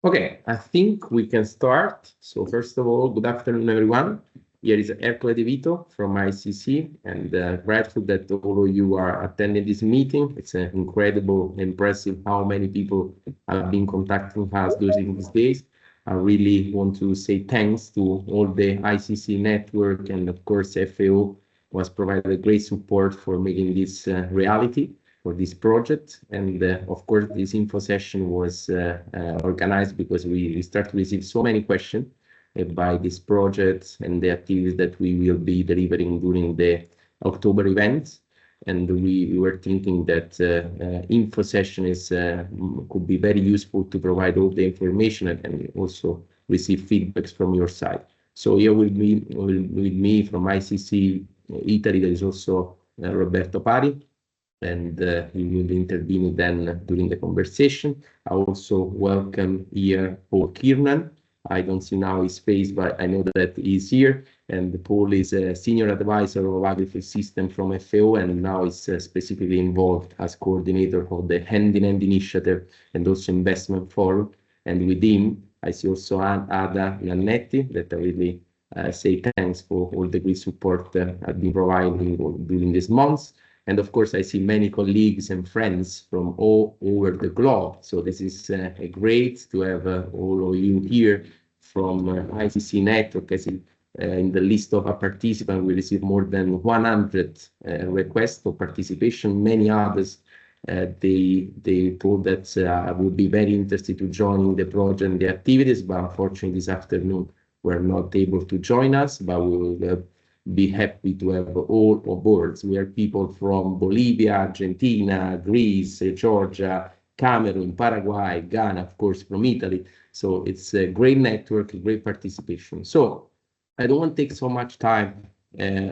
Okay, I think we can start. So first of all, good afternoon, everyone. Here is Ercole De Vito from ICC, and grateful that all of you are attending this meeting. It's incredible, impressive how many people have been contacting us during these days. I really want to say thanks to all the ICC network, and of course FAO was provided great support for making this reality for this project. And of course, this info session was organized because we start to receive so many questions by this project and the activities that we will be delivering during the October event. And we were thinking that info session could be very useful to provide all the information and also receive feedbacks from your side. So here with me from ICC Italy, there is also Roberto Pari, and he will intervene then during the conversation. I also welcome here Paul Kiernan. I don't see now his face, but I know that he's here. And Paul is a senior advisor of Agrifood system from FAO, and now is specifically involved as coordinator of the Hand-in-Hand initiative and also investment forum. And with him, I see also Ada Nannetti, that I really say thanks for all the great support I've been providing during these months. And of course, I see many colleagues and friends from all over the globe. So this is great to have all of you here from ICC network. As in the list of participants, we received more than 100 requests for participation. Many others, they told that I would be very interested to join the project and the activities, but unfortunately this afternoon were not able to join us, but we will be happy to have all on board. We are people from Bolivia, Argentina, Greece, Georgia, Cameroon, Paraguay, Ghana, of course, from Italy. So it's a great network, great participation. So I don't want to take so much time,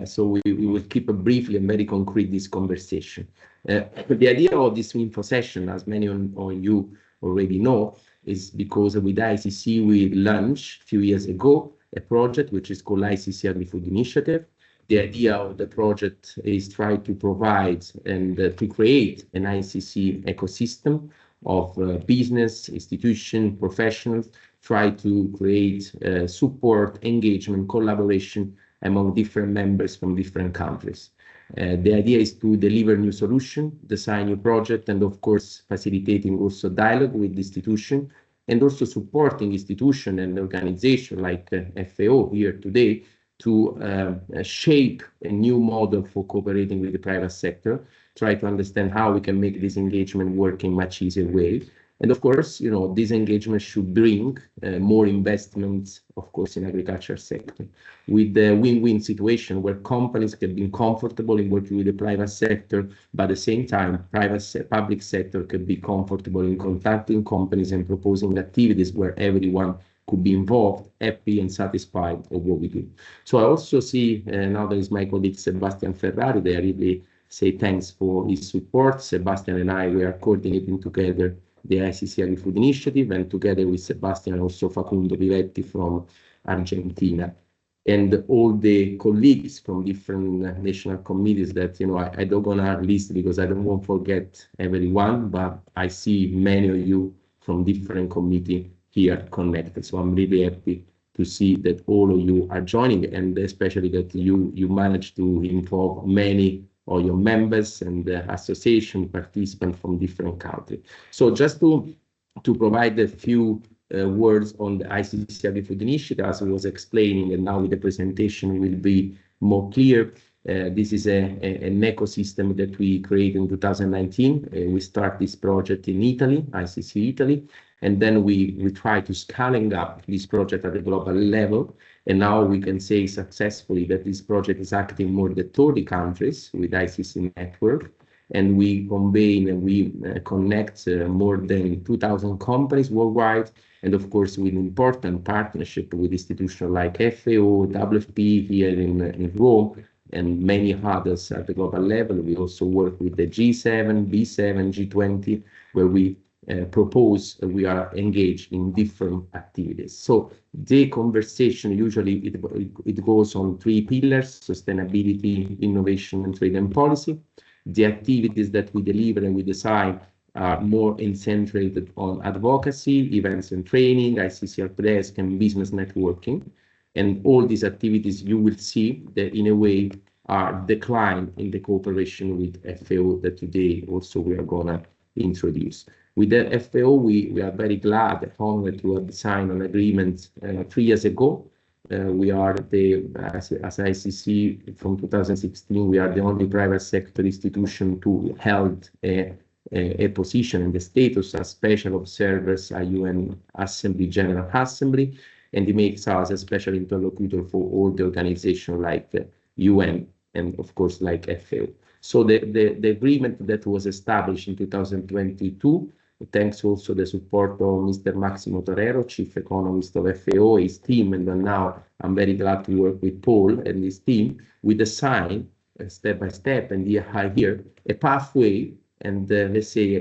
so we will keep it briefly and very concrete this conversation. The idea of this info session, as many of you already know, is because with ICC we launched a few years ago a project which is called ICC Agrifood Initiative. The idea of the project is try to provide and to create an ICC ecosystem of business, institution, professionals, try to create support, engagement, collaboration among different members from different countries. The idea is to deliver new solution, design new project, and of course facilitating also dialogue with the institution, and also supporting institution and organization like FAO here today to shape a new model for cooperating with the private sector, try to understand how we can make this engagement work in much easier way. And of course, you know, this engagement should bring more investments, of course, in agriculture sector, with the win-win situation where companies can be comfortable in working with the private sector, but at the same time, public sector can be comfortable in contacting companies and proposing activities where everyone could be involved, happy and satisfied of what we do. So I also see, now there is my colleague Sebastian Ferrari, they really say thanks for his support. Sebastian and I, we are coordinating together the ICC Agrifood Initiative, and together with Sebastian also Facundo Vivetti from Argentina, and all the colleagues from different national committees that, you know, I don't gonna list because I don't want to forget everyone, but I see many of you from different committees here connected. So I'm really happy to see that all of you are joining, and especially that you managed to involve many or your members and the association participants from different countries. So just to provide a few words on the ICC Agrifood Initiative, as I was explaining, and now with the presentation will be more clear. This is an ecosystem that we created in 2019. We start this project in Italy, ICC Italy, and then we try to scaling up this project at the global level. And now we can say successfully that this project is active in more than 30 countries with ICC network. And we convene and we connect more than 2,000 companies worldwide. And of course, with important partnership with institutions like FAO, WFP here in Rome, and many others at the global level. We also work with the G7, B7, G20, where we we are engaged in different activities. So the conversation usually it goes on 3 pillars: sustainability, innovation, and trade and policy. The activities that we deliver and we design are more concentrated on advocacy, events and training, ICC help desk, and business networking. And all these activities you will see that in a way are declined in the cooperation with FAO that today also we are gonna introduce. With the FAO, we are very glad and honored to have signed an agreement 3 years ago. We are as ICC from 2016, we are the only private sector institution to held a position and the status as special observers at UN Assembly, General Assembly, and it makes us a special interlocutor for all the organizations like the UN and of course like FAO. So the agreement that was established in 2022, thanks also the support of Mr. Maximo Torero, Chief Economist of FAO, his team, and now I'm very glad to work with Paul and his team. We design step by step, and here a pathway and let's say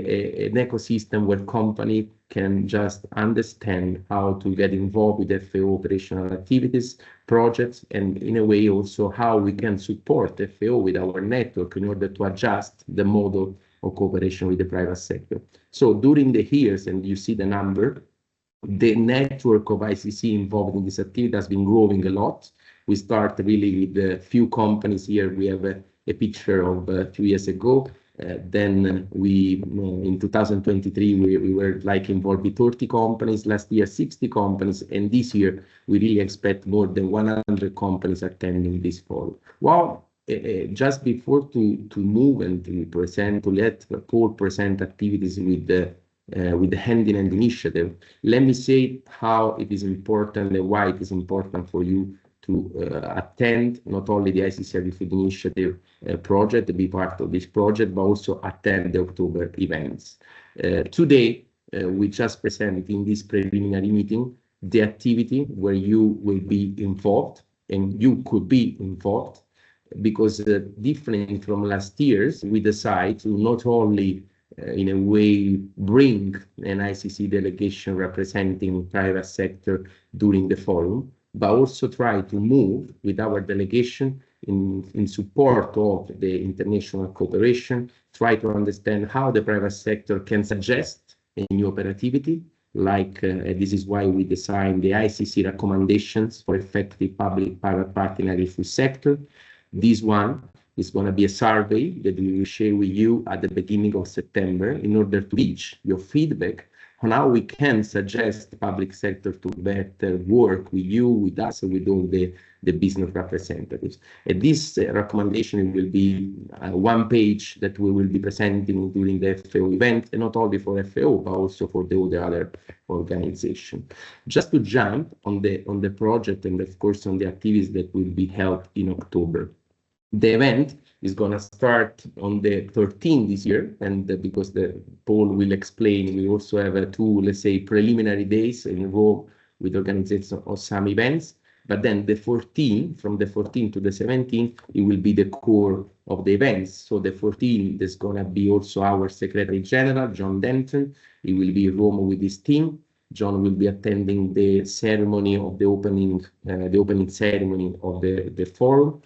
an ecosystem where company can just understand how to get involved with FAO operational activities, projects, and in a way also how we can support FAO with our network in order to adjust the model of cooperation with the private sector. So during the years, and you see the number, the network of ICC involved in this activity has been growing a lot. We start really with a few companies here. We have a picture of 2 years ago. Then we, in 2023, we were like involved with 30 companies, last year 60 companies, and this year we really expect more than 100 companies attending this forum. Well, just before to move and to present, to let Paul present activities with the hand-in-hand initiative, let me say how it is important and why it is important for you to attend not only the ICC Agrifood Initiative project, be part of this project, but also attend the October events. Today, we just presented in this preliminary meeting the activity where you will be involved, and you could be involved, because different from last year's, we decide to not only in a way bring an ICC delegation representing private sector during the forum, but also try to move with our delegation in support of the international cooperation, try to understand how the private sector can suggest a new operativity, like this is why we designed the ICC recommendations for effective public-private partnership in agri-food sector. This one is going to be a survey that we will share with you at the beginning of September in order to reach your feedback on how we can suggest the public sector to better work with you, with us, and with all the business representatives. And this recommendation will be one page that we will be presenting during the FAO event, and not only for FAO, but also for all the other organizations. Just to jump on the project and of course on the activities that will be held in October. The event is going to start on the 13th this year, and because Paul will explain, we also have two, let's say, preliminary days in Rome with organization of some events. But then the 14th, from the 14th to the 17th, it will be the core of the events. So the 14th is going to be also our Secretary General, John Denton. He will be in Rome with his team. John will be attending the ceremony of the opening ceremony of the forum.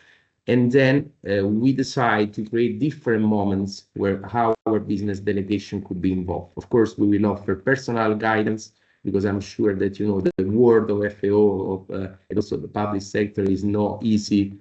And then we decide to create different moments where how our business delegation could be involved. Of course, we will offer personal guidance, because I'm sure that, you know, the world of FAO and also the public sector is not easy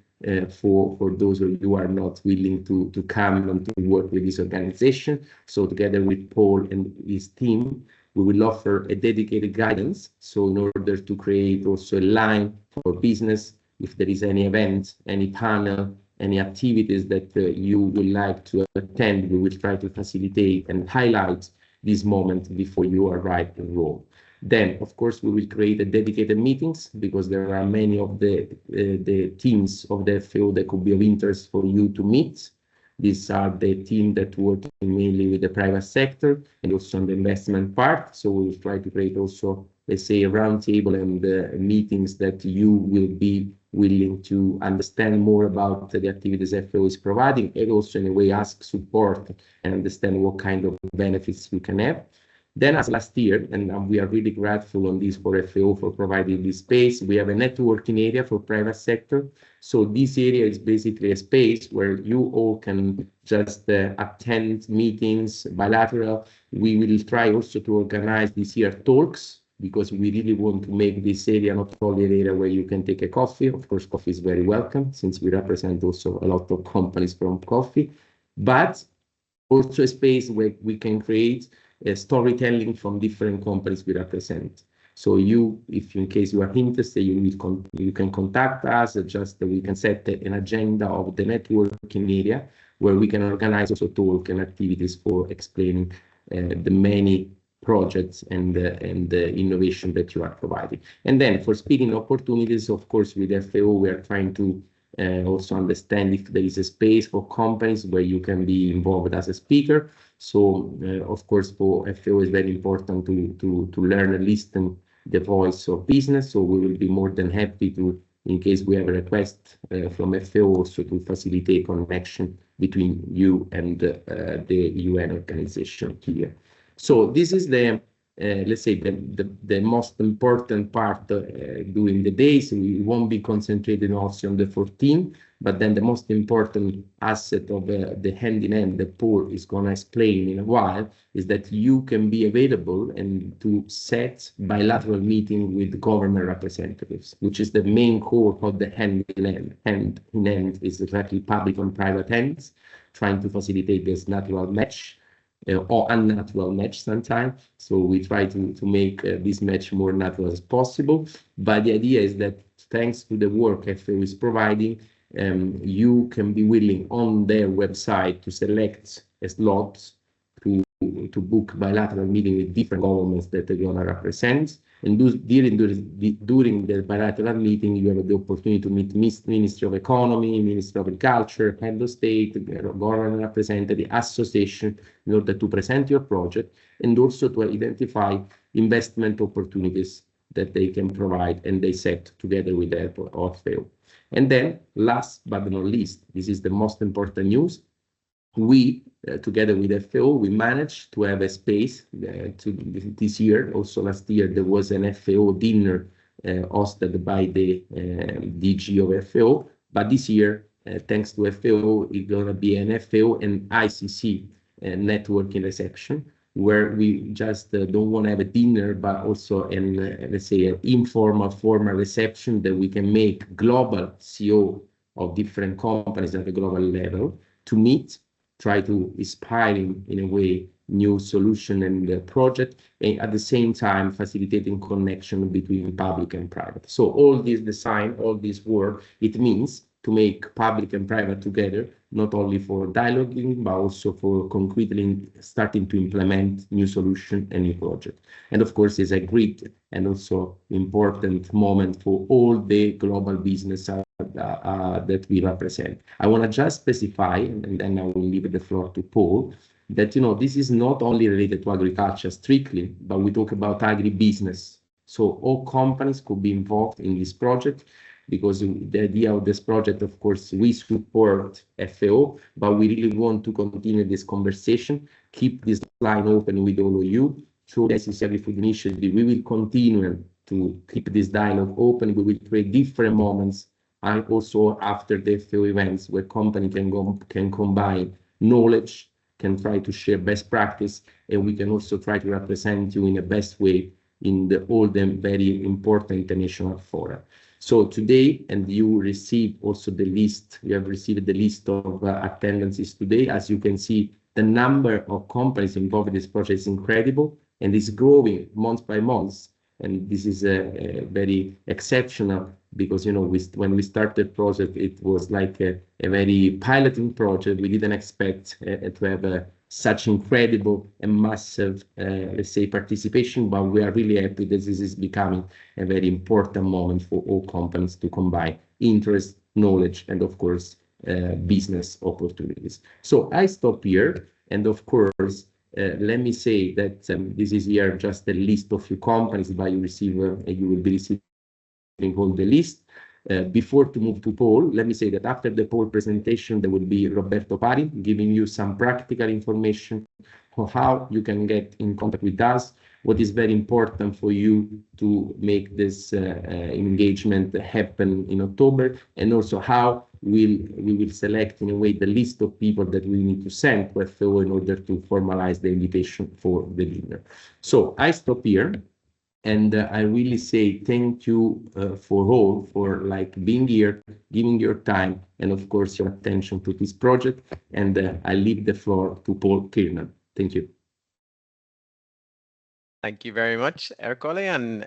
for those of you who are not willing to come and to work with this organization. So together with Paul and his team, we will offer a dedicated guidance. So in order to create also a line for business, if there is any event, any panel, any activities that you would like to attend, we will try to facilitate and highlight this moment before you arrive in Rome. Then, of course, we will create a dedicated meetings, because there are many of the teams of the FAO that could be of interest for you to meet. These are the team that work mainly with the private sector and also on the investment part. So we will try to create also, let's say, a roundtable and meetings that you will be willing to understand more about the activities FAO is providing, and also in a way ask support and understand what kind of benefits we can have. Then as last year, and we are really grateful on this for FAO for providing this space, we have a networking area for private sector. So this area is basically a space where you all can just attend meetings, bilateral. We will try also to organize this year talks, because we really want to make this area not only an area where you can take a coffee. Of course, coffee is very welcome, since we represent also a lot of companies from coffee, but also a space where we can create storytelling from different companies we represent. So if in case you are interested, you can contact us. We can set an agenda of the networking area where we can organize also talk and activities for explaining the many projects and the innovation that you are providing. And then for speaking opportunities, of course, with FAO, we are trying to also understand if there is a space for companies where you can be involved as a speaker. So, of course, for FAO is very important to learn and listen the voice of business. So we will be more than happy to, in case we have a request from FAO, also to facilitate connection between you and the UN organization here. So this is the let's say the most important part during the days. We won't be concentrating also on the 14, but then the most important asset of the hand-in-hand that Paul is going to explain in a while is that you can be available and to set bilateral meeting with government representatives, which is the main core of the hand-in-hand. Hand-in-hand is exactly public and private hands, trying to facilitate this natural match. Or unnatural match sometimes. So we try to make this match more natural as possible. But the idea is that thanks to the work FAO is providing, you can be willing on their website to select a slot to book bilateral meeting with different governments that they're going to represent. And during the bilateral meeting, you have the opportunity to meet Ministry of Economy, Ministry of Agriculture, Head of State, government representative, association, in order to present your project and also to identify investment opportunities that they can provide and they set together with the FAO. And then last but not least, this is the most important news. We, together with FAO, we managed to have a space this year. Also last year, there was an FAO dinner hosted by the DG of FAO. But this year, thanks to FAO, it's going to be an FAO and ICC networking reception, where we just don't want to have a dinner, but also let's say an informal, formal reception that we can make global CEO of different companies at a global level to meet, try to inspire in a way new solution and project, and at the same time facilitating connection between public and private. So all this design, all this work, it means to make public and private together, not only for dialoguing, but also for concretely starting to implement new solution and new project. And of course, it's a great and also important moment for all the global business that we represent. I want to just specify, and then I will leave the floor to Paul, that this is not only related to agriculture strictly, but we talk about agribusiness. So all companies could be involved in this project, because the idea of this project, of course, we support FAO, but we really want to continue this conversation, keep this line open with all of you. Through the ICC Agrifood initiative, we will continue to keep this dialogue open. We will create different moments, and also after the FAO events, where company can combine knowledge, can try to share best practice, and we can also try to represent you in the best way in all the very important international fora. So today, and you receive also the list, you have received the list of attendances today. As you can see, the number of companies involved in this project is incredible and is growing month by month. And this is very exceptional, because when we started the project, it was like a very piloting project. We didn't expect to have such incredible and massive, let's say, participation, but we are really happy that this is becoming a very important moment for all companies to combine interest, knowledge, and of course, business opportunities. So I stop here, and of course, let me say that this is here just a list of few companies, but you will be receiving all the list. Before to move to Paul, let me say that after the Paul presentation, there will be Roberto Pari giving you some practical information how you can get in contact with us, what is very important for you to make this engagement happen in October, and also how we will select in a way the list of people that we need to send to FAO in order to formalize the invitation for the dinner. So I stop here. And I really say thank you for all for being here, giving your time, and of course your attention to this project. And I leave the floor to Paul Kiernan. Thank you. Thank you very much, Ercole, and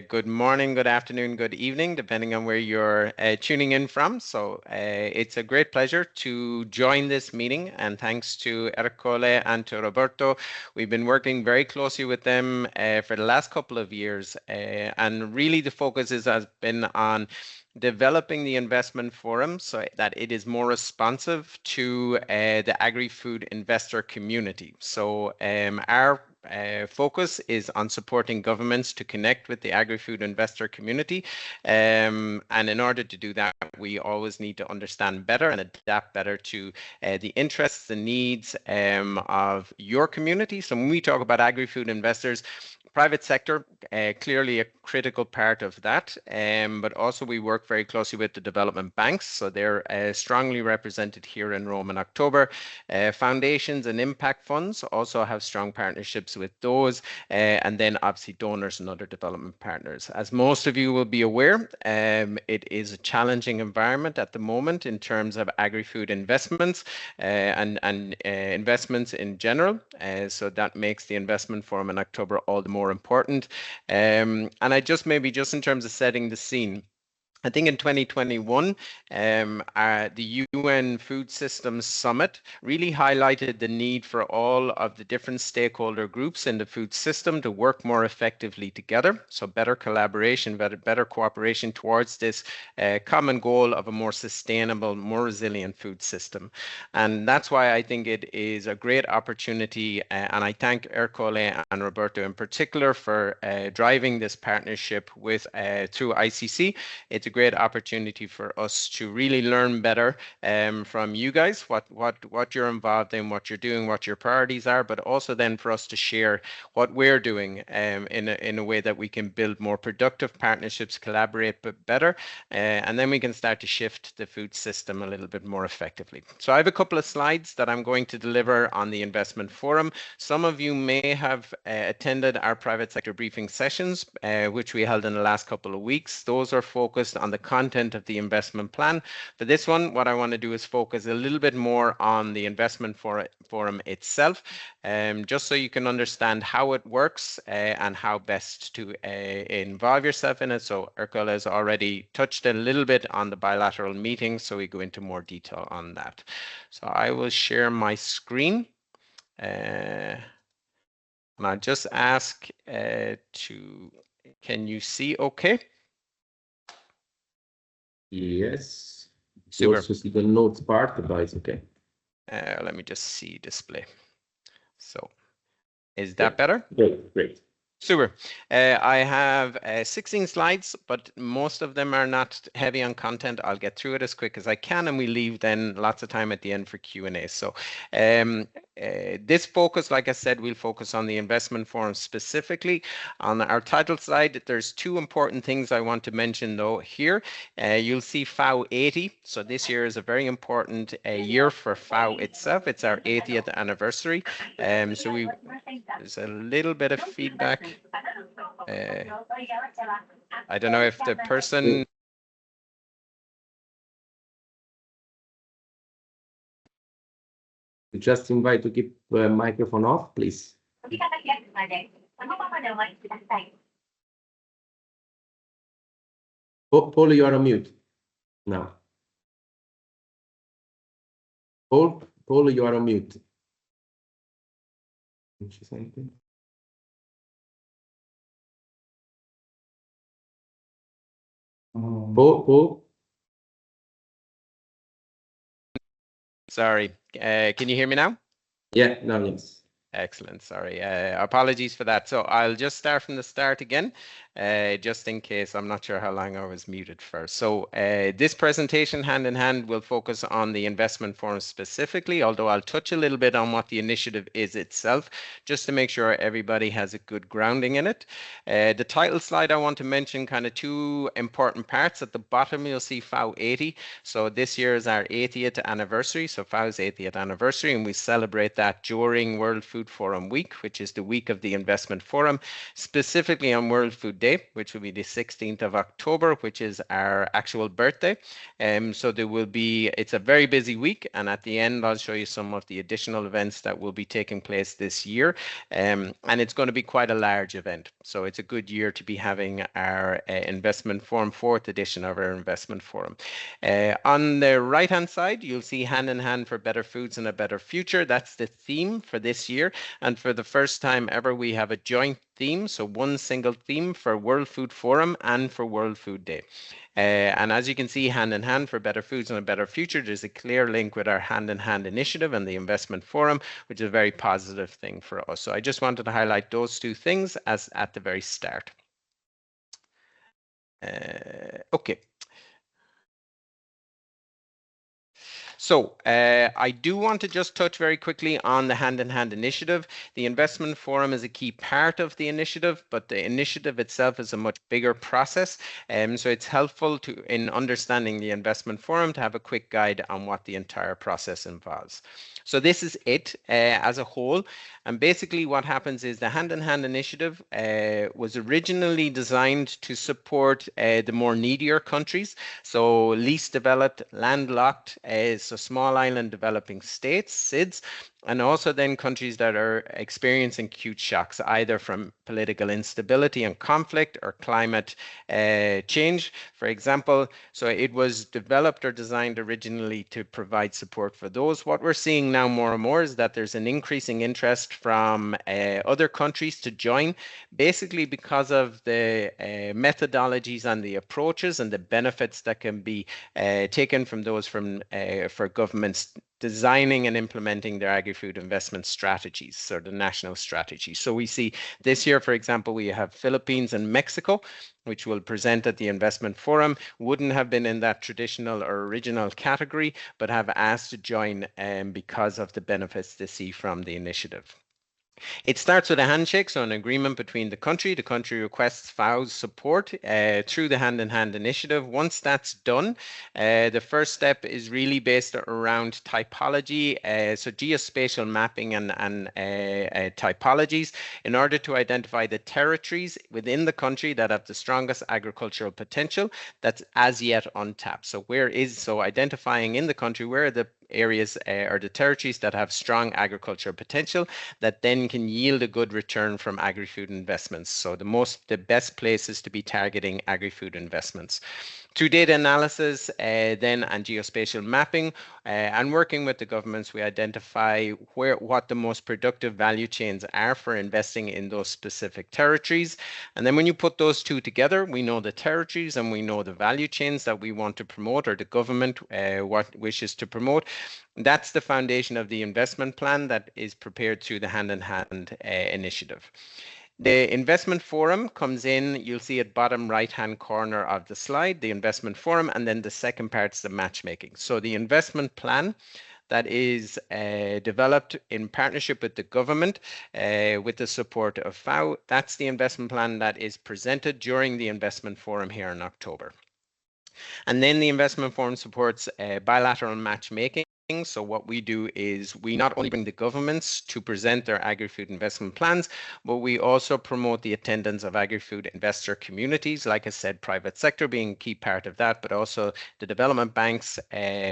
good morning, good afternoon, good evening, depending on where you're tuning in from. So it's a great pleasure to join this meeting, and thanks to Ercole and to Roberto. We've been working very closely with them for the last couple of years, and really the focus has been on developing the investment forum so that it is more responsive to the agri-food investor community. So our focus is on supporting governments to connect with the agri-food investor community. And in order to do that, we always need to understand better and adapt better to the interests and needs of your community. So when we talk about agri-food investors, private sector, clearly a critical part of that, but also we work very closely with the development banks, so they're strongly represented here in Rome in October. Foundations and impact funds also have strong partnerships with those, and then obviously donors and other development partners. As most of you will be aware, it is a challenging environment at the moment in terms of agri-food investments and investments in general, so that makes the investment forum in October all the more important. And I just in terms of setting the scene, I think in 2021, the UN Food Systems Summit really highlighted the need for all of the different stakeholder groups in the food system to work more effectively together. So better collaboration, better cooperation towards this common goal of a more sustainable, more resilient food system. And that's why I think it is a great opportunity. And I thank Ercole and Roberto in particular for driving this partnership with through ICC. It's a great opportunity for us to really learn better from you guys, what you're involved in, what you're doing, what your priorities are, but also then for us to share what we're doing in a way that we can build more productive partnerships, collaborate better, and then we can start to shift the food system a little bit more effectively. So I have a couple of slides that I'm going to deliver on the investment forum. Some of you may have attended our private sector briefing sessions, which we held in the last couple of weeks. Those are focused on the content of the investment plan. For this one, what I want to do is focus a little bit more on the investment forum itself, just so you can understand how it works and how best to involve yourself in it. So Ercole has already touched a little bit on the bilateral meetings, so we go into more detail on that. So I will share my screen. And I just ask can you see okay? Yes. Super. You also see the notes part, but it's okay. Let me just see display. So is that better? Great. Super. I have 16 slides, but most of them are not heavy on content. I'll get through it as quick as I can, and we leave then lots of time at the end for Q&A. So this focus, like I said, we'll focus on the investment forum specifically. On our title slide, there's two important things I want to mention though here. You'll see FAO 80. So this year is a very important year for FAO itself. It's our 80th anniversary. So there's a little bit of feedback. I don't know if the person... Just invite to keep the microphone off, please. Paul, you are on mute now. Paul, you are on mute. Paul? Sorry, can you hear me now? Yeah, now yes. Excellent. Sorry. Apologies for that. So I'll just start from the start again, just in case. I'm not sure how long I was muted first. So this presentation, hand in hand, will focus on the investment forum specifically, although I'll touch a little bit on what the initiative is itself, just to make sure everybody has a good grounding in it. The title slide, I want to mention kind of two important parts. At the bottom, you'll see FAO 80. So this year is our 80th anniversary. So FAO's 80th anniversary, and we celebrate that during World Food Forum Week, which is the week of the Investment Forum, specifically on World Food Day, which will be the 16th of October, which is our actual birthday. So there will be, it's a very busy week, and at the end I'll show you some of the additional events that will be taking place this year, and it's going to be quite a large event. So it's a good year to be having our Investment Forum, 4th edition of our Investment Forum. On the right hand side, you'll see Hand in Hand for Better Foods and a Better Future. That's the theme for this year. And for the first time ever, we have a joint theme, so one single theme for World Food Forum and for World Food Day. And as you can see, Hand in Hand for Better Foods and a Better Future, there's a clear link with our Hand in Hand initiative and the Investment Forum, which is a very positive thing for us. So I just wanted to highlight those two things as at the very start. Okay. So I do want to just touch very quickly on the Hand in Hand initiative. The Investment Forum is a key part of the initiative, but the initiative itself is a much bigger process. So it's helpful in understanding the Investment Forum to have a quick guide on what the entire process involves. So this is it as a whole. And basically what happens is the Hand in Hand initiative was originally designed to support the more needier countries. So least developed, landlocked, so small island developing states, SIDS, and also then countries that are experiencing acute shocks, either from political instability and conflict or climate change, for example. So it was developed or designed originally to provide support for those. What we're seeing now more and more is that there's an increasing interest from other countries to join, basically because of the methodologies and the approaches and the benefits that can be taken from those for governments designing and implementing their agri-food investment strategies, so the national strategies. So we see this year, for example, we have Philippines and Mexico, which will present at the Investment Forum, wouldn't have been in that traditional or original category, but have asked to join because of the benefits they see from the initiative. It starts with a handshake, so an agreement between the country. The country requests FAO's support through the Hand in Hand initiative. Once that's done, the first step is really based around typology, so geospatial mapping and typologies in order to identify the territories within the country that have the strongest agricultural potential that's as yet untapped. So identifying in the country where are the areas or the territories that have strong agricultural potential that then can yield a good return from agri-food investments. So the best places to be targeting agri-food investments. Through data analysis then and geospatial mapping and working with the governments, we identify what the most productive value chains are for investing in those specific territories. And then when you put those two together, we know the territories and we know the value chains that we want to promote, or the government what wishes to promote. That's the foundation of the investment plan that is prepared through the Hand in Hand initiative. The Investment Forum comes in, you'll see at bottom right-hand corner of the slide, the Investment Forum, and then the second part is the matchmaking. So the investment plan that is developed in partnership with the government with the support of FAO, that's the investment plan that is presented during the Investment Forum here in October. And then the Investment Forum supports bilateral matchmaking. So what we do is we not only bring the governments to present their agri-food investment plans, but we also promote the attendance of agri-food investor communities, like I said, private sector being a key part of that, but also the development banks,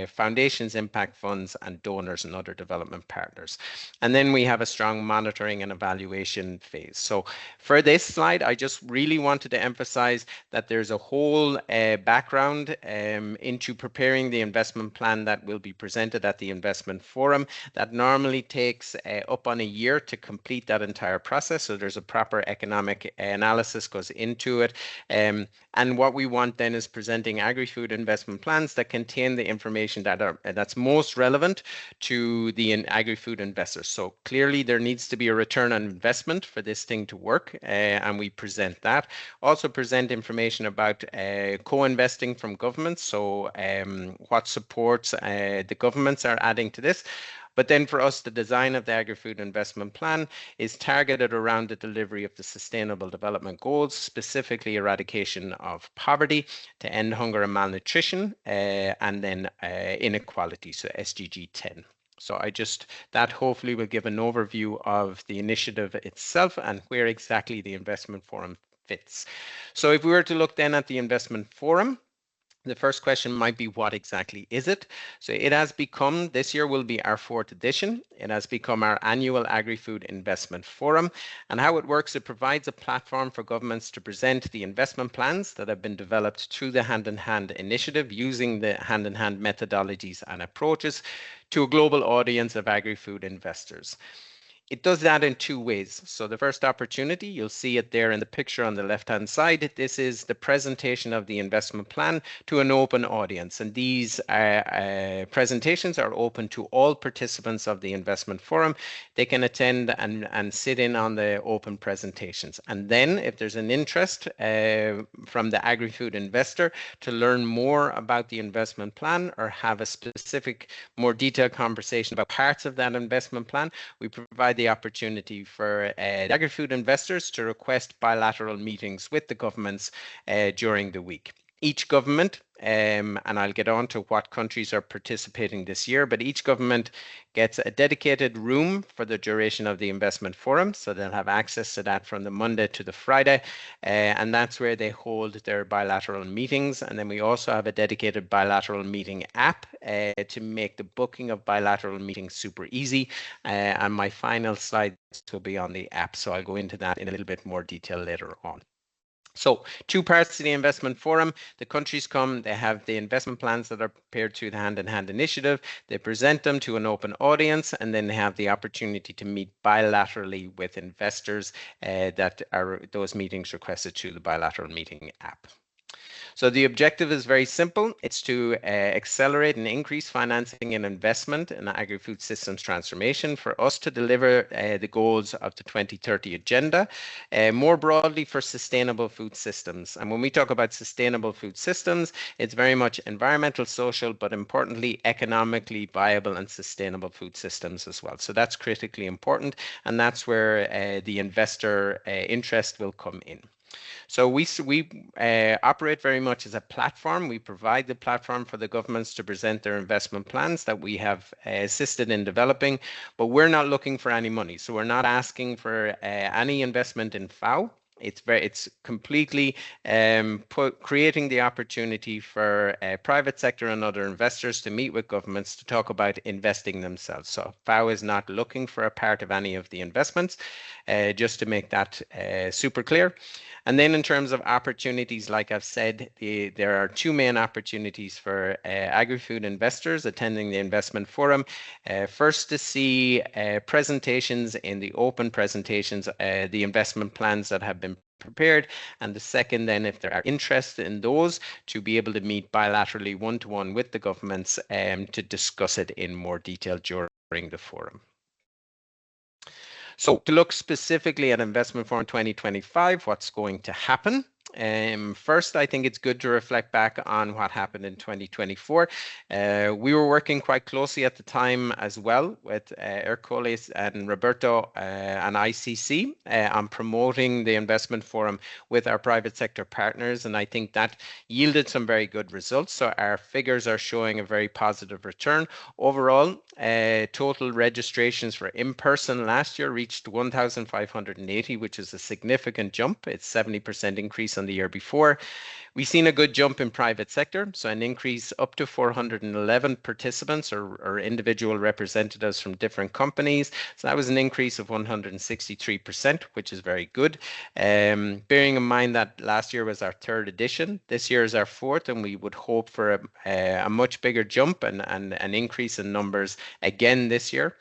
foundations, impact funds, and donors and other development partners. And then we have a strong monitoring and evaluation phase. So for this slide, I just really wanted to emphasize that there's a whole background into preparing the investment plan that will be presented presented at the investment forum. That normally takes up on a year to complete that entire process. So there's a proper economic analysis goes into it. And what we want then is presenting agri-food investment plans that contain the information that's most relevant to the agri-food investors. So clearly there needs to be a return on investment for this thing to work, and we present that. Also present information about co-investing from governments, so what supports the governments are adding to this. But then for us, the design of the Agri-Food Investment Plan is targeted around the delivery of the Sustainable Development Goals, specifically eradication of poverty, to end hunger and malnutrition, and then inequality, so SDG 10. So that hopefully will give an overview of the initiative itself and where exactly the investment forum fits. So if we were to look then at the investment forum, the first question might be, what exactly is it? So it has become, this year will be our 4th edition. It has become our annual Agri-Food Investment Forum. And how it works, it provides a platform for governments to present the investment plans that have been developed through the Hand-in-Hand initiative using the hand-in-hand methodologies and approaches to a global audience of agri-food investors. It does that in 2 ways. So the first opportunity, you'll see it there in the picture on the left-hand side. This is the presentation of the investment plan to an open audience. And these presentations are open to all participants of the investment forum. They can attend and sit in on the open presentations. And then if there's an interest from the agri-food investor to learn more about the investment plan or have a specific, more detailed conversation about parts of that investment plan, we provide the opportunity for the agri-food investors to request bilateral meetings with the governments during the week. Each government, and I'll get on to what countries are participating this year, but each government gets a dedicated room for the duration of the investment forum. So they'll have access to that from the Monday to the Friday. And that's where they hold their bilateral meetings. And then we also have a dedicated bilateral meeting app to make the booking of bilateral meetings super easy. And my final slides will be on the app. So I'll go into that in a little bit more detail later on. So 2 parts to the investment forum. The countries come, they have the investment plans that are prepared through the Hand-in-Hand initiative. They present them to an open audience, and then they have the opportunity to meet bilaterally with investors that are those meetings requested through the bilateral meeting app. So the objective is very simple. It's to accelerate and increase financing and investment in the agri-food systems transformation for us to deliver the goals of the 2030 agenda, more broadly for sustainable food systems. And when we talk about sustainable food systems, it's very much environmental, social, but importantly, economically viable and sustainable food systems as well. So that's critically important. And that's where the investor interest will come in. So we operate very much as a platform. We provide the platform for the governments to present their investment plans that we have assisted in developing, but we're not looking for any money. So we're not asking for any investment in FAO. It's completely creating the opportunity for private sector and other investors to meet with governments to talk about investing themselves. So FAO is not looking for a part of any of the investments, just to make that super clear. And then in terms of opportunities, like I've said, there are 2 main opportunities for agri-food investors attending the investment forum. First, to see presentations in the open presentations, the investment plans that have been prepared, and the second then, if there are interest in those, to be able to meet bilaterally one-to-one with the governments to discuss it in more detail during the forum. So to look specifically at Investment Forum 2025, what's going to happen? First, I think it's good to reflect back on what happened in 2024. We were working quite closely at the time as well with Ercole and Roberto and ICC on promoting the investment forum with our private sector partners, and I think that yielded some very good results. So our figures are showing a very positive return. Overall, total registrations for in-person last year reached 1,580, which is a significant jump. It's 70% increase on on the year before. We've seen a good jump in private sector, so an increase up to 411 participants or individual representatives from different companies. So that was an increase of 163%, which is very good. Bearing in mind that last year was our third edition, this year is our fourth, and we would hope for a much bigger jump and an increase in numbers again this year.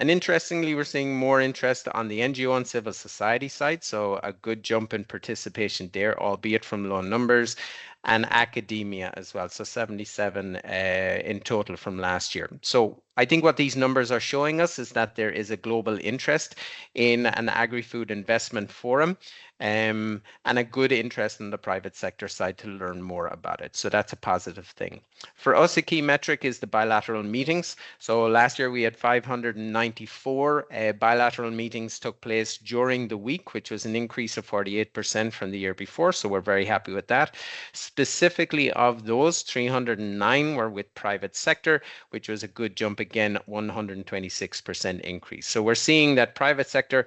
And interestingly, we're seeing more interest on the NGO and civil society side, so a good jump in participation there, albeit from low numbers, and academia as well, so 77 in total from last year. So I think what these numbers are showing us is that there is a global interest in an agri-food investment forum, and a good interest in the private sector side to learn more about it. So that's a positive thing. For us, a key metric is the bilateral meetings. So last year we had 594 bilateral meetings took place during the week, which was an increase of 48% from the year before. So we're very happy with that. Specifically of those, 309 were with private sector, which was a good jump again, 126% increase. So we're seeing that private sector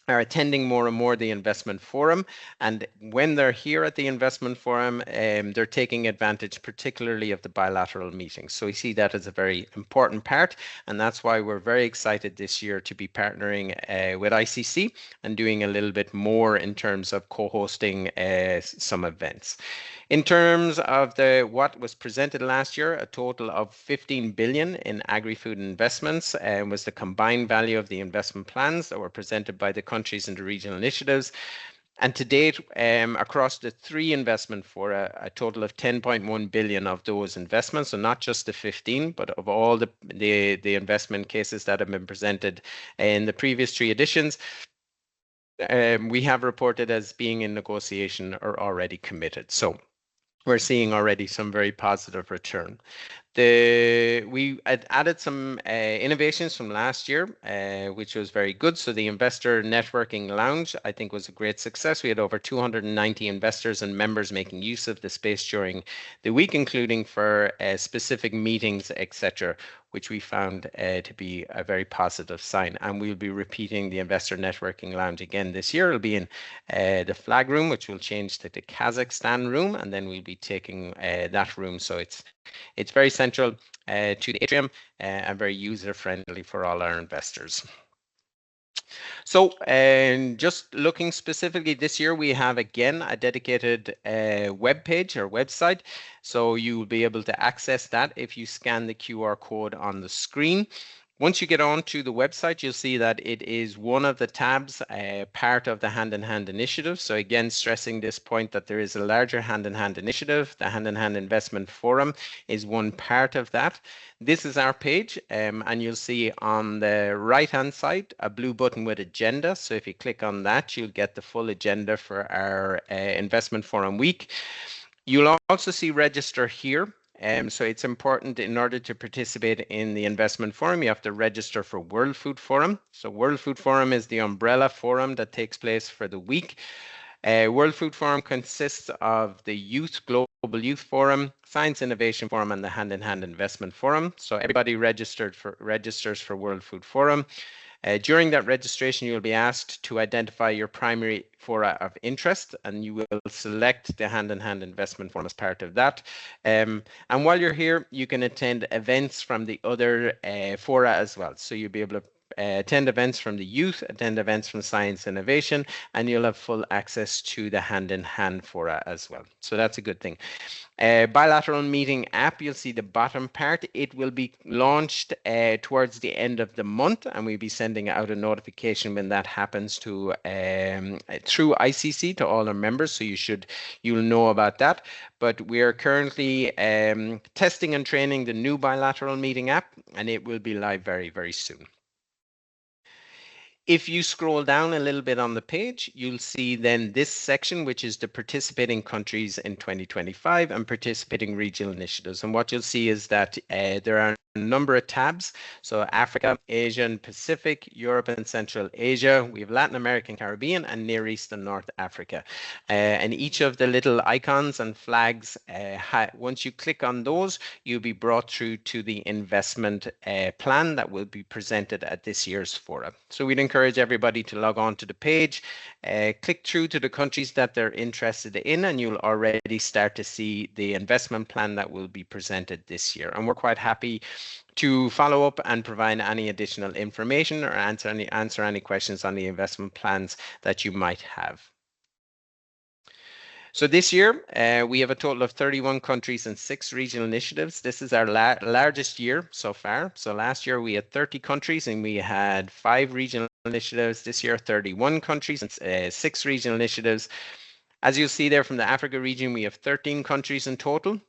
are attending more and more the investment forum, and when they're here at the investment forum, they're taking advantage particularly of the bilateral meetings. So we see that as a very important part, and that's why we're very excited this year to be partnering with ICC and doing a little bit more in terms of co-hosting some events. In terms of what was presented last year, a total of 15 billion in agri-food investments was the combined value of the investment plans that were presented by the countries and the regional initiatives. And to date, across the three investment for a total of 10.1 billion of those investments, so not just the 15, but of all the investment cases that have been presented in the previous three editions, we have reported as being in negotiation or already committed. So we're seeing already some very positive return. We added some innovations from last year, which was very good. So the Investor Networking Lounge, I think, was a great success. We had over 290 investors and members making use of the space during the week, including for specific meetings, etc., which we found to be a very positive sign. And we'll be repeating the Investor Networking Lounge again this year. It'll be in the flag room, which will change to the Kazakhstan room, and then we'll be taking that room. So it's very central to the atrium and very user-friendly for all our investors. So just looking specifically this year, we have again a dedicated web page or website. So you will be able to access that if you scan the QR code on the screen. Once you get onto the website, you'll see that it is one of the tabs, part of the Hand in Hand initiative. So again, stressing this point that there is a larger Hand in Hand initiative. The Hand in Hand Investment Forum is one part of that. This is our page, and you'll see on the right-hand side a blue button with agenda. So if you click on that, you'll get the full agenda for our Investment Forum week. You'll also see register here. So it's important in order to participate in the investment forum, you have to register for World Food Forum. So World Food Forum is the umbrella forum that takes place for the week. World Food Forum consists of the Global Youth Forum, Science Innovation Forum, and the Hand in Hand Investment Forum. So everybody registers for World Food Forum. During that registration, you'll be asked to identify your primary fora of interest, and you will select the Hand in Hand Investment Forum as part of that. And while you're here, you can attend events from the other fora as well. So you'll be able to attend events from the youth, attend events from science innovation, and you'll have full access to the Hand in Hand fora as well. So that's a good thing. Bilateral meeting app, you'll see the bottom part. It will be launched towards the end of the month, and we'll be sending out a notification when that happens to through ICC to all our members. So you'll know about that. But we are currently testing and training the new bilateral meeting app, and it will be live very, very soon. If you scroll down a little bit on the page, you'll see then this section, which is the participating countries in 2025 and participating regional initiatives. And what you'll see is that there are number of tabs. So Africa, Asia and Pacific, Europe and Central Asia. We have Latin America and Caribbean, and Near East and North Africa. And each of the little icons and flags, once you click on those, you'll be brought through to the investment plan that will be presented at this year's forum. So we'd encourage everybody to log on to the page, click through to the countries that they're interested in, and you'll already start to see the investment plan that will be presented this year. And we're quite happy to follow up and provide any additional information or answer any questions on the investment plans that you might have. So this year, we have a total of 31 countries and 6 regional initiatives. This is our largest year so far. So last year we had 30 countries and we had 5 regional initiatives. This year, 31 countries and 6 regional initiatives. As you'll see there from the Africa region, we have 13 countries in total.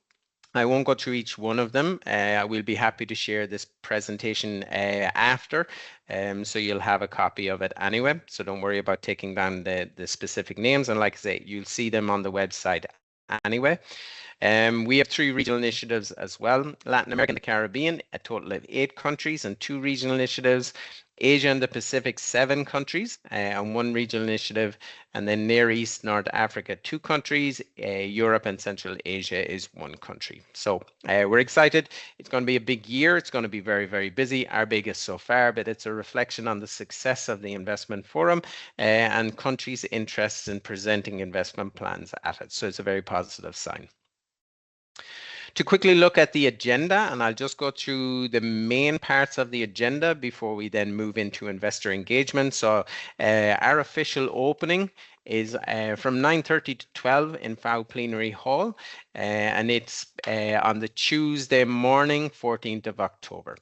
I won't go through each one of them. I will be happy to share this presentation after, so you'll have a copy of it anyway. So don't worry about taking down the specific names. And like I say, you'll see them on the website anyway. We have 3 regional initiatives as well. Latin America and the Caribbean, a total of 8 countries and 2 regional initiatives. Asia and the Pacific, 7 countries and 1 regional initiative. And then Near East, North Africa, 2 countries. Europe and Central Asia is 1 country. So we're excited. It's going to be a big year. It's going to be very, very busy. Our biggest so far, but it's a reflection on the success of the investment forum and countries' interests in presenting investment plans at it. So it's a very positive sign. To quickly look at the agenda, and I'll just go through the main parts of the agenda before we then move into investor engagement. So our official opening is from 9:30 to 12 in FAO Plenary Hall, and it's on the Tuesday morning, 14th of October.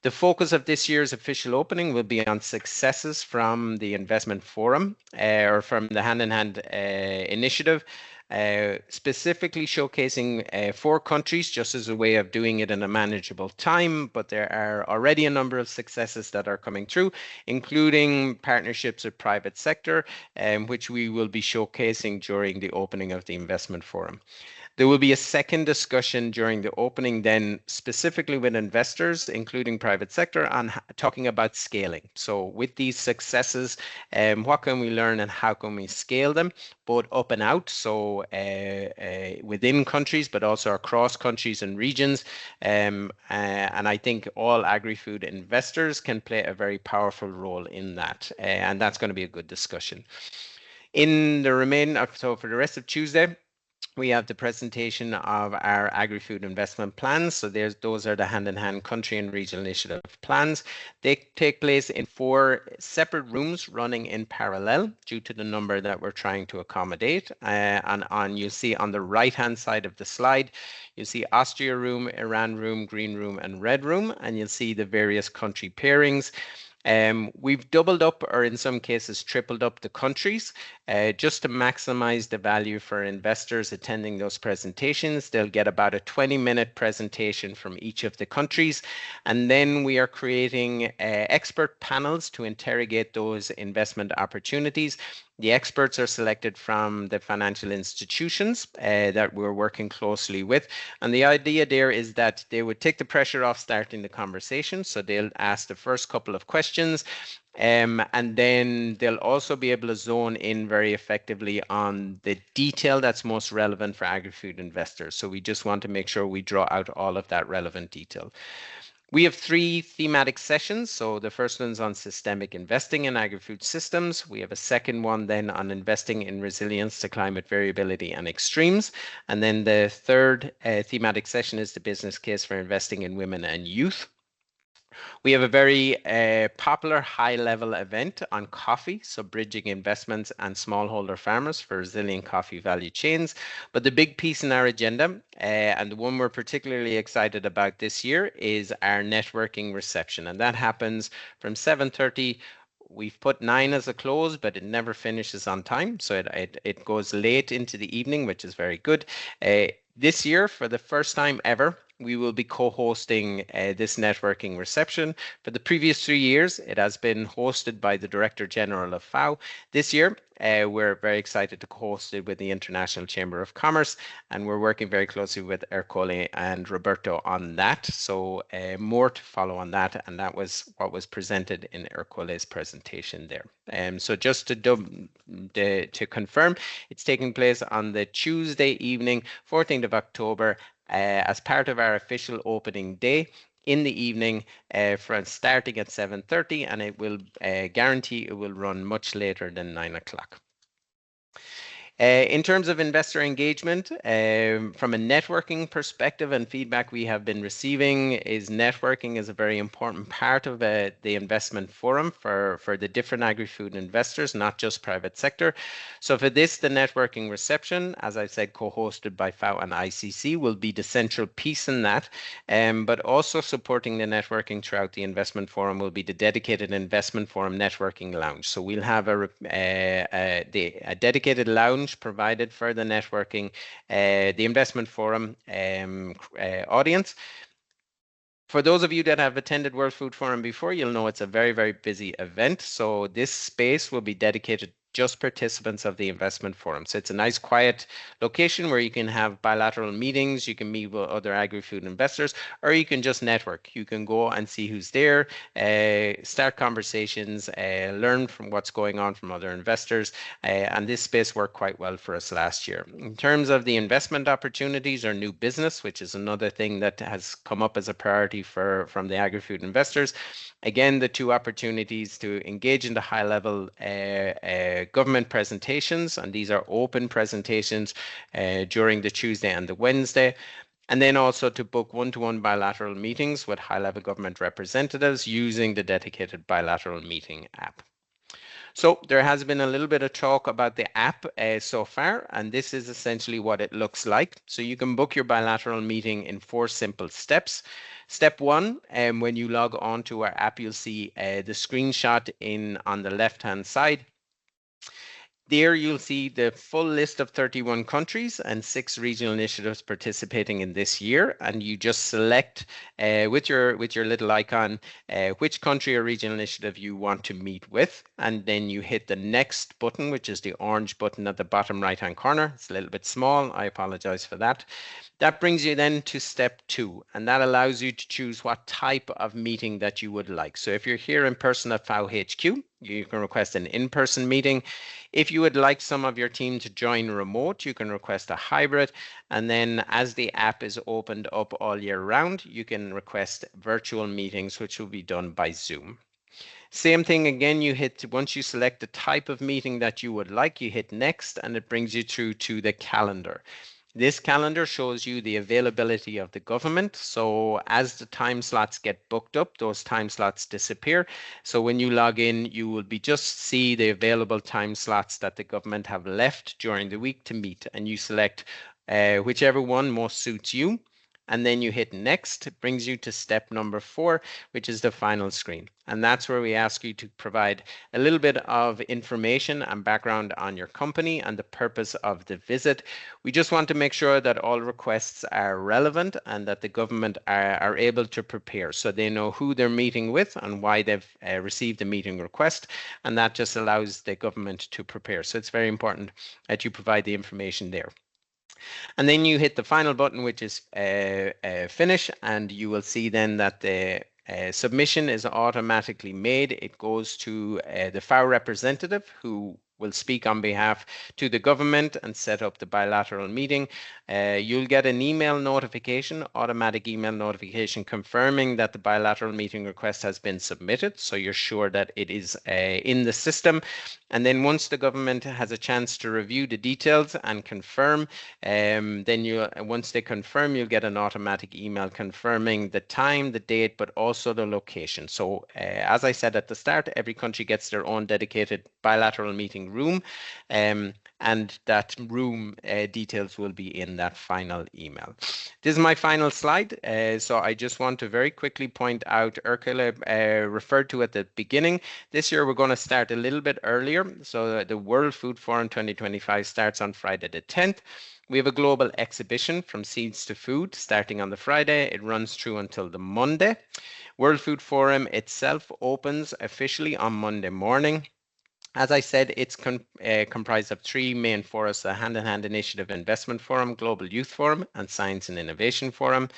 The focus of this year's official opening will be on successes from the investment forum or from the hand-in-hand initiative, specifically showcasing 4 countries just as a way of doing it in a manageable time, but there are already a number of successes that are coming through, including partnerships with private sector, which we will be showcasing during the opening of the investment forum. There will be a second discussion during the opening then specifically with investors, including private sector, on talking about scaling. So with these successes, what can we learn and how can we scale them, both up and out, so within countries, but also across countries and regions. And I think all agri-food investors can play a very powerful role in that. And that's going to be a good discussion. In the remaining, so for the rest of Tuesday, we have the presentation of our agri-food investment plans. So those are the hand-in-hand country and regional initiative plans. They take place in 4 separate rooms running in parallel due to the number that we're trying to accommodate. And you'll see on the right-hand side of the slide, you'll see Austria room, Iran room, green room, and red room, and you'll see the various country pairings. We've doubled up, or in some cases tripled up, the countries just to maximize the value for investors attending those presentations. They'll get about a 20-minute presentation from each of the countries, and then we are creating expert panels to interrogate those investment opportunities. The experts are selected from the financial institutions that we're working closely with. And the idea there is that they would take the pressure off starting the conversation. So they'll ask the first couple of questions, and then they'll also be able to zone in very effectively on the detail that's most relevant for agri-food investors. So we just want to make sure we draw out all of that relevant detail. We have 3 thematic sessions. So the first one's on systemic investing in agri-food systems. We have a second one then on investing in resilience to climate variability and extremes. And then the third thematic session is the business case for investing in women and youth. We have a very popular high-level event on coffee, so bridging investments and smallholder farmers for resilient coffee value chains. But the big piece in our agenda, and the one we're particularly excited about this year, is our networking reception. And that happens from 7:30. We've put 9 as a close, but it never finishes on time. So it goes late into the evening, which is very good. This year, for the first time ever, we will be co-hosting this networking reception. For the previous 3 years, it has been hosted by the Director General of FAO. This year, we're very excited to host it with the International Chamber of Commerce, and we're working very closely with Ercole and Roberto on that. So more to follow on that, and that was what was presented in Ercole's presentation there. So just to confirm, it's taking place on the Tuesday evening, 14th of October, as part of our official opening day in the evening, from starting at 7:30, and it will guarantee it will run much later than 9 o'clock. In terms of investor engagement, from a networking perspective and feedback we have been receiving is networking is a very important part of the investment forum for the different agri-food investors, not just private sector. So for this, the networking reception, as I said, co-hosted by FAO and ICC, will be the central piece in that. But also supporting the networking throughout the investment forum will be the dedicated investment forum networking lounge. So we'll have a dedicated lounge provided for the networking, the investment forum audience. For those of you that have attended World Food Forum before, you'll know it's a very, very busy event. So this space will be dedicated just participants of the investment forum. So it's a nice quiet location where you can have bilateral meetings, you can meet with other agri-food investors, or you can just network. You can go and see who's there, start conversations, learn from what's going on from other investors, and this space worked quite well for us last year. In terms of the investment opportunities or new business, which is another thing that has come up as a priority from the agri-food investors, again, the two opportunities to engage in the high-level government presentations, and these are open presentations during the Tuesday and the Wednesday, and then also to book one-to-one bilateral meetings with high-level government representatives using the dedicated bilateral meeting app. So there has been a little bit of talk about the app so far, and this is essentially what it looks like. So you can book your bilateral meeting in 4 simple steps. Step 1, when you log on to our app, you'll see the screenshot on the left-hand side. There you'll see the full list of 31 countries and 6 regional initiatives participating in this year, and you just select with your little icon which country or regional initiative you want to meet with, and then you hit the next button, which is the orange button at the bottom right hand corner. It's a little bit small, I apologize for that. That brings you then to step 2, and that allows you to choose what type of meeting that you would like. So if you're here in person at FAO HQ, you can request an in-person meeting. If you would like some of your team to join remote, you can request a hybrid. And then as the app is opened up all year round, you can request virtual meetings, which will be done by Zoom. Same thing again, once you select the type of meeting that you would like, you hit next, and it brings you through to the calendar. This calendar shows you the availability of the government. So as the time slots get booked up, those time slots disappear. So when you log in, you will just see the available time slots that the government have left during the week to meet, and you select whichever one most suits you. And then you hit next. It brings you to step number 4, which is the final screen. And that's where we ask you to provide a little bit of information and background on your company and the purpose of the visit. We just want to make sure that all requests are relevant and that the government are able to prepare, so they know who they're meeting with and why they've received the meeting request. And that just allows the government to prepare. So it's very important that you provide the information there. And then you hit the final button, which is finish, and you will see then that the submission is automatically made. It goes to the FAO representative, who will speak on behalf to the government and set up the bilateral meeting. You'll get an email notification, automatic email notification, confirming that the bilateral meeting request has been submitted. So you're sure that it is in the system. And then once the government has a chance to review the details and confirm, once they confirm, you'll get an automatic email confirming the time, the date, but also the location. So as I said at the start, every country gets their own dedicated bilateral meeting meeting room. And that room details will be in that final email. This is my final slide. So I just want to very quickly point out, Ercole referred to at the beginning, this year we're going to start a little bit earlier. So the World Food Forum 2025 starts on Friday the 10th. We have a global exhibition from seeds to food starting on the Friday. It runs through until the Monday. World Food Forum itself opens officially on Monday morning. As I said, it's comprised of three main forums: the Hand-in-Hand Initiative Investment Forum, Global Youth Forum, and Science and Innovation Forum.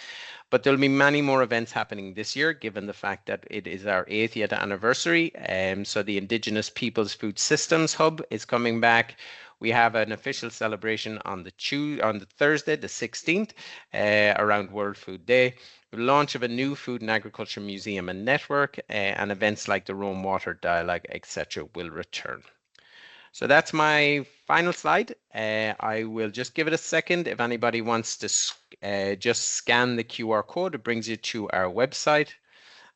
But there'll be many more events happening this year, given the fact that it is our 80th anniversary. So the Indigenous Peoples Food Systems Hub is coming back. We have an official celebration on the Thursday, the 16th, around World Food Day. The launch of a new food and agriculture museum and network, and events like the Rome Water Dialogue, etc. will return. So that's my final slide. I will just give it a second. If anybody wants to just scan the QR code, it brings you to our website.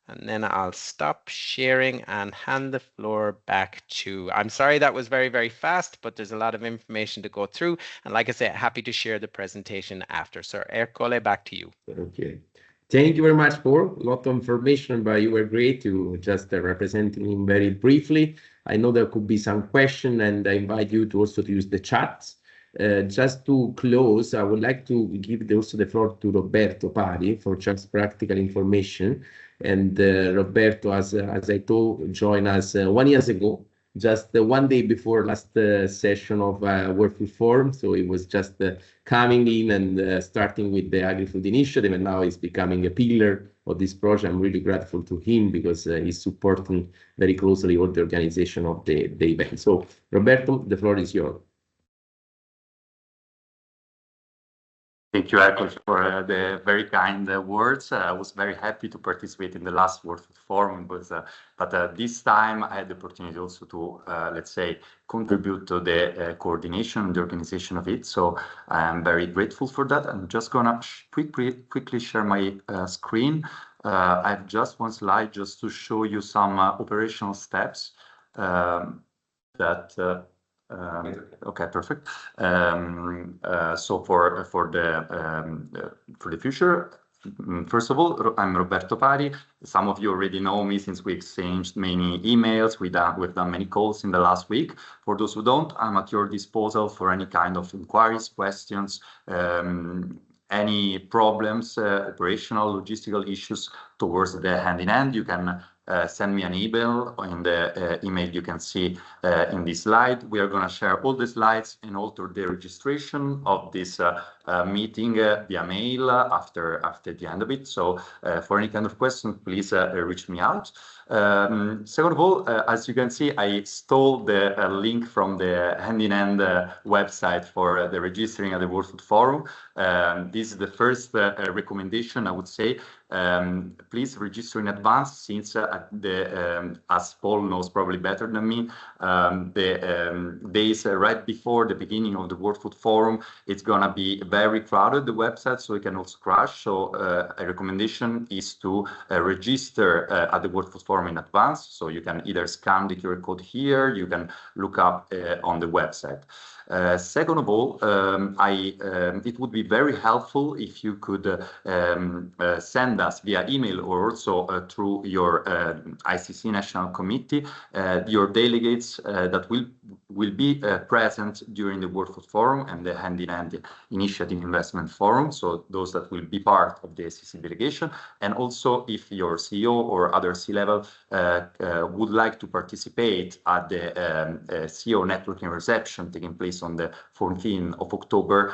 And then I'll stop sharing and hand the floor back to, I'm sorry that was very, very fast, but there's a lot of information to go through. And like I said, happy to share the presentation after. So Ercole, back to you. Okay. Thank you very much for a lot of information, but you were great to just representing him very briefly. I know there could be some question, and I invite you to also to use the chat. Just to close, I would like to give also the floor to Roberto Pari for just practical information. And Roberto, as I told, joined us 1 year ago, just 1 day before last session of World Food Forum. So it was just coming in and starting with the Agrifood initiative, and now he's becoming a pillar of this project. I'm really grateful to him because he's supporting very closely all the organization of the event. So Roberto, the floor is yours. Thank you, Ercole, for the very kind words. I was very happy to participate in the last World Food Forum, but this time I had the opportunity also to, let's say, contribute to the coordination and the organization of it. So I'm very grateful for that. I'm just gonna quickly share my screen. I have just one slide just to show you some operational steps that. Okay, perfect. So for the future, first of all, I'm Roberto Pari. Some of you already know me since we exchanged many emails. We've done many calls in the last week. For those who don't, I'm at your disposal for any kind of inquiries, questions, any problems, operational, logistical issues towards the hand-in-hand. You can send me an email. In the email you can see in this slide. We are going to share all the slides and alter the registration of this meeting via mail after the end of it. So for any kind of question, please reach me out. Second of all, as you can see, I stole the link from the Hand-in-Hand website for the registering at the World Food Forum. This is the first recommendation, I would say. Please register in advance, since as Paul knows probably better than me, the days right before the beginning of the World Food Forum, it's gonna be very crowded, the website, so it can also crash. So a recommendation is to register at the World Food Forum in advance. So you can either scan the QR code here, you can look up on the website. Second of all, it would be very helpful if you could send us via email or also through your ICC National Committee your delegates that will be present during the World Food Forum and the Hand-in-Hand Initiative Investment Forum, so those that will be part of the ICC delegation. And also if your CEO or other C-level would like to participate at the CEO networking reception taking place on the 14th of October,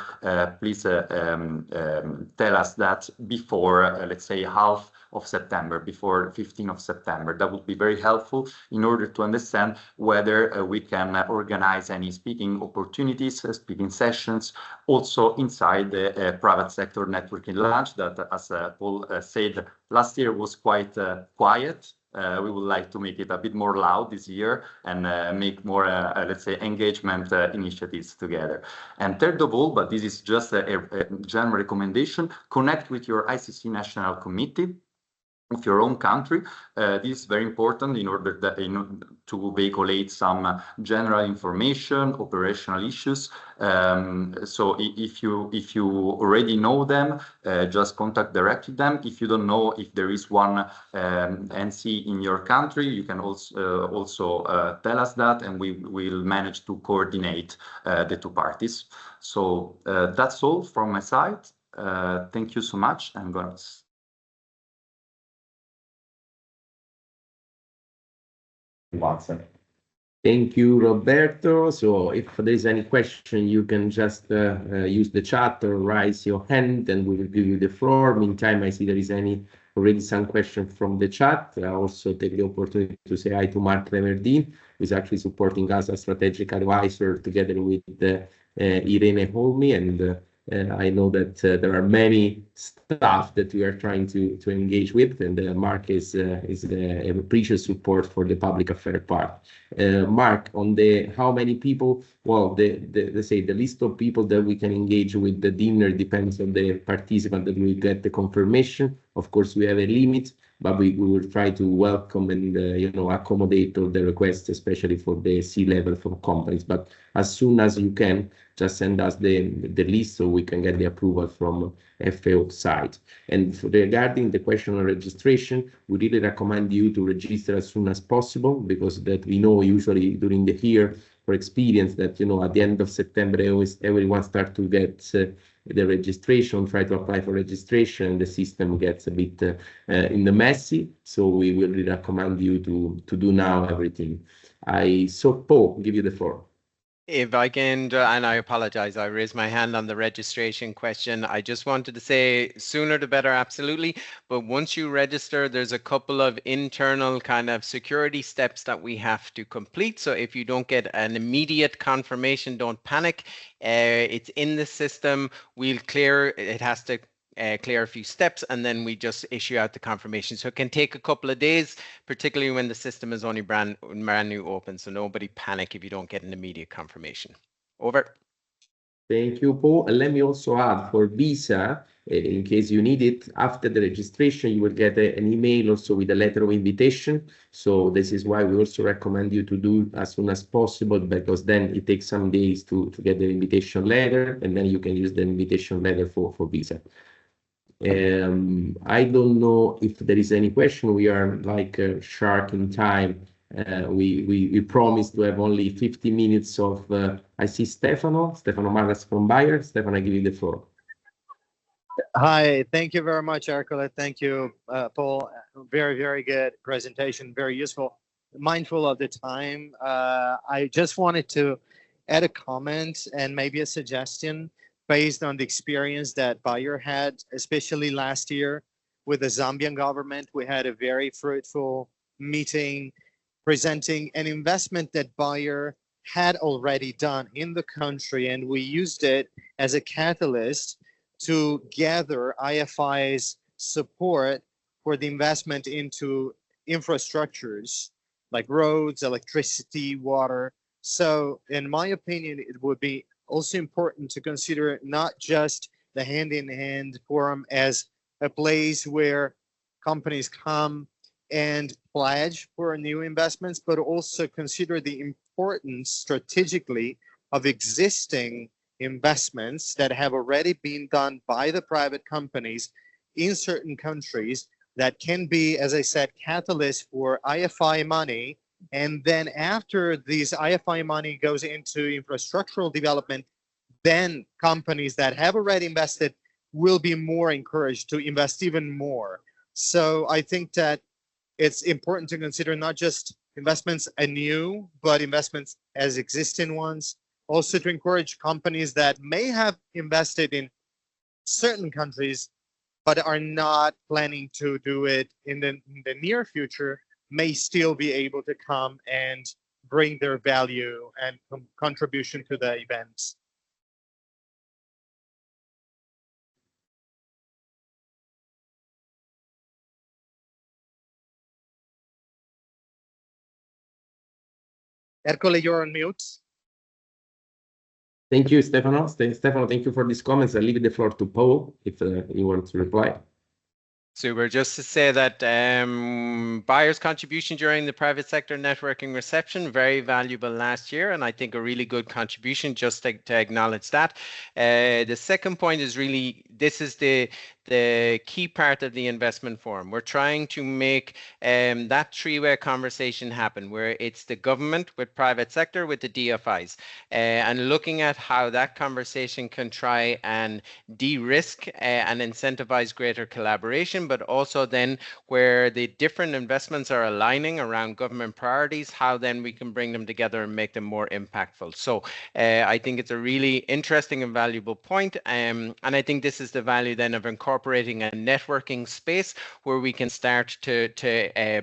please tell us that before, let's say, half of September, before 15th of September. That would be very helpful in order to understand whether we can organize any speaking opportunities, speaking sessions, also inside the private sector networking lunch that, as Paul said, last year was quite quiet. We would like to make it a bit more loud this year and make more, let's say, engagement initiatives together. And third of all, but this is just a general recommendation, connect with your ICC National Committee. of your own country. This is very important in order that, to vehiculate some general information, operational issues. So if you already know them, just contact directly them. If you don't know if there is one NC in your country, you can also tell us that, and we will manage to coordinate the two parties. So that's all from my side. Thank you so much. I'm going to WhatsApp. Thank you, Roberto. So if there's any question, you can just use the chat or raise your hand and we will give you the floor. Meantime, I see there is already some question from the chat. I also take the opportunity to say hi to Mark Lemerdin, who is actually supporting us as strategic advisor together with Irene Holmi, and I know that there are many staff that we are trying to engage with, and Mark is a precious support for the public affairs part. Mark, on the how many people, well, let's say the list of people that we can engage with the dinner depends on the participant that will get the confirmation. Of course, we have a limit, but we will try to welcome and accommodate all the requests, especially for the C-level from companies. But as soon as you can, just send us the list so we can get the approval from FAO side. And regarding the question on registration, we really recommend you to register as soon as possible, because that we know usually during the year, for experience, that at the end of September, everyone starts to get the registration, try to apply for registration, the system gets a bit in the messy. So we will really recommend you to do now everything. Paul, give you the floor. If I can, and I apologize, I raised my hand on the registration question. I just wanted to say sooner the better, absolutely. But once you register, there's a couple of internal kind of security steps that we have to complete. So if you don't get an immediate confirmation, don't panic. It's in the system. We'll clear, it has to clear a few steps, and then we just issue out the confirmation. So it can take a couple of days, particularly when the system is only brand new open. So nobody panic if you don't get an immediate confirmation. Over. Thank you, Paul. And let me also add, for visa, in case you need it, after the registration, you will get an email also with a letter of invitation. So this is why we also recommend you to do as soon as possible, because then it takes some days to get the invitation letter, and then you can use the invitation letter for visa. I don't know if there is any question. We are like a shark in time. We promised to have only 50 minutes of. I see Stefano Marras from Bayer. Stefano, I give you the floor. Hi, thank you very much, Ercole. Thank you, Paul. Very, very good presentation, very useful. Mindful of the time, I just wanted to add a comment and maybe a suggestion based on the experience that Bayer had, especially last year with the Zambian government. We had a very fruitful meeting presenting an investment that Bayer had already done in the country, and we used it as a catalyst to gather IFI's support for the investment into infrastructures like roads, electricity, water. So in my opinion, it would be also important to consider not just the hand-in-hand forum as a place where companies come and pledge for new investments, but also consider the importance strategically of existing investments that have already been done by the private companies in certain countries that can be, as I said, catalyst for IFI money. And then after these IFI money goes into infrastructural development, then companies that have already invested will be more encouraged to invest even more. So I think that it's important to consider not just investments anew, but investments as existing ones. Also to encourage companies that may have invested in certain countries, but are not planning to do it in the near future, may still be able to come and bring their value and contribution to the events. Ercole, you're on mute. Thank you, Stefano. Stefano, thank you for these comments. I'll leave the floor to Paul if you want to reply. Super. Just to say that buyers' contribution during the private sector networking reception, very valuable last year, and I think a really good contribution, just to acknowledge that. The second point is really, this is the key part of the investment forum. We're trying to make that three-way conversation happen, where it's the government with private sector with the DFIs, and looking at how that conversation can try and de-risk and incentivize greater collaboration, but also then where the different investments are aligning around government priorities, how then we can bring them together and make them more impactful. So I think it's a really interesting and valuable point, and I think this is the value then of incorporating a networking space where we can start to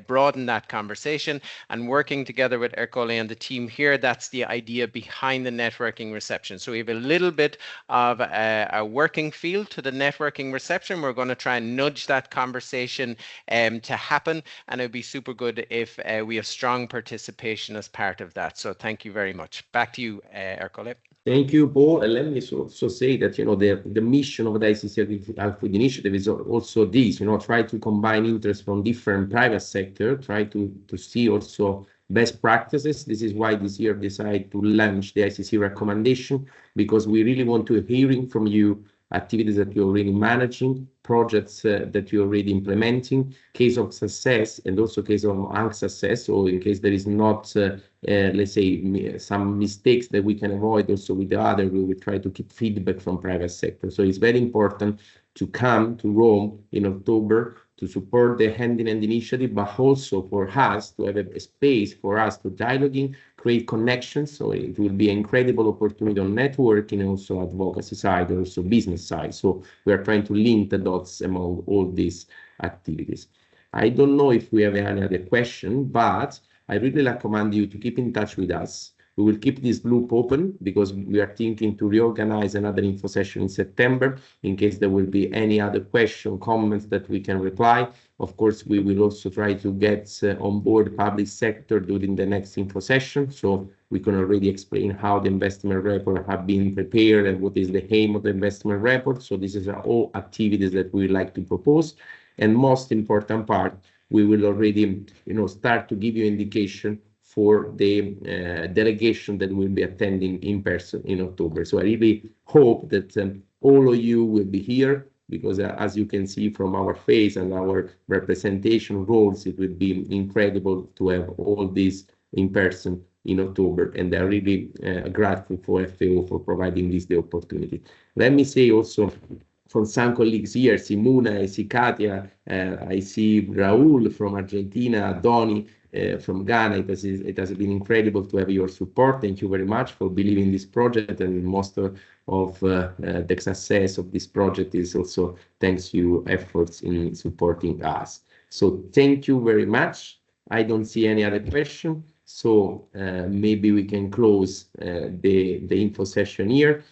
broaden that conversation, and working together with Ercole and the team here. That's the idea behind the networking reception. So we have a little bit of a working feel to the networking reception. We're going to try and nudge that conversation to happen, and it'd be super good if we have strong participation as part of that. So thank you very much. Back to you, Ercole. Thank you, Paul. And let me also say that, the mission of the ICC Agrifood initiative is also this, try to combine interests from different private sector, try to see also best practices. This is why this year decided to launch the ICC recommendation, because we really want to hearing from you activities that you're already managing, projects that you're already implementing, case of success and also case of unsuccess, or in case there is not, let's say, some mistakes that we can avoid also with the other, we will try to keep feedback from private sector. So it's very important to come to Rome in October to support the hand-in-hand initiative, but also for us to have a space for us to dialoguing, create connections. So it will be an incredible opportunity on networking and also advocacy side, also business side. So we are trying to link the dots among all these activities. I don't know if we have any other question, but I really recommend you to keep in touch with us. We will keep this loop open because we are thinking to reorganize another info session in September in case there will be any other question, comments that we can reply. Of course, we will also try to get on board public sector during the next info session, so we can already explain how the investment report have been prepared and what is the aim of the investment report. So this is all activities that we would like to propose. And most important part, we will already start to give you indication for the delegation that will be attending in person in October. So I really hope that all of you will be here, because as you can see from our face and our representation roles, it would be incredible to have all this in person in October. And I'm really grateful for FAO for providing this the opportunity. Let me say also from some colleagues here, Simuna, I see Katia, I see Raul from Argentina, Donny, from Ghana. It has been incredible to have your support. Thank you very much for believing in this project, and most of the success of this project is also thanks to your efforts in supporting us. So thank you very much. I don't see any other question, so maybe we can close the info session here.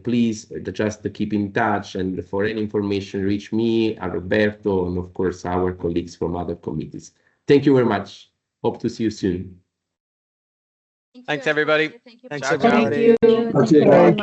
Please just keep in touch, and for any information, reach me, Roberto, and of course our colleagues from other committees. Thank you very much. Hope to see you soon. Thanks, everybody. Thank you. Thanks, Ciao, everybody. Thank you. Thank you very much.